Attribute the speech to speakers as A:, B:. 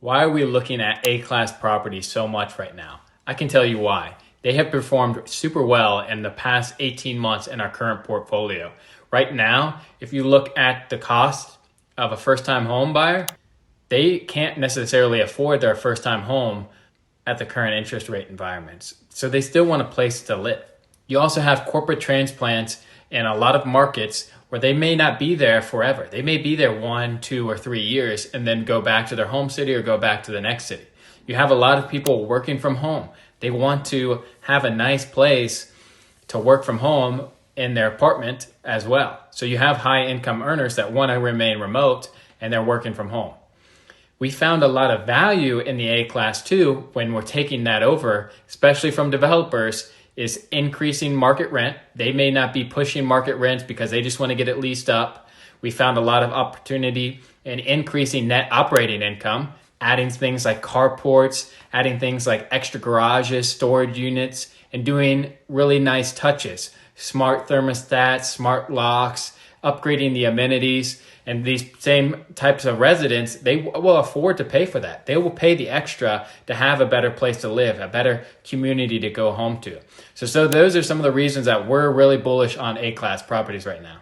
A: Why are we looking at A-class properties so much right now? I can tell you why. They have performed super well in the past 18 months in our current portfolio. Right now, if you look at the cost of a first-time home buyer, they can't necessarily afford their first-time home at the current interest rate environments. So they still want a place to live. You also have corporate transplants in a lot of markets where they may not be there forever. They may be there 1, 2, or 3 years and then go back to their home city or go back to the next city. You have a lot of people working from home. They want to have a nice place to work from home in their apartment as well. So you have high income earners that want to remain remote and they're working from home. We found a lot of value in the A-class too when we're taking that over, especially from developers, is increasing market rent. They may not be pushing market rents because they just want to get it leased up. We found a lot of opportunity in increasing net operating income, adding things like carports, adding things like extra garages, storage units, and doing really nice touches. Smart thermostats, smart locks, upgrading the amenities. And these same types of residents, they will afford to pay for that. They will pay the extra to have a better place to live, a better community to go home to. So those are some of the reasons that we're really bullish on A-class properties right now.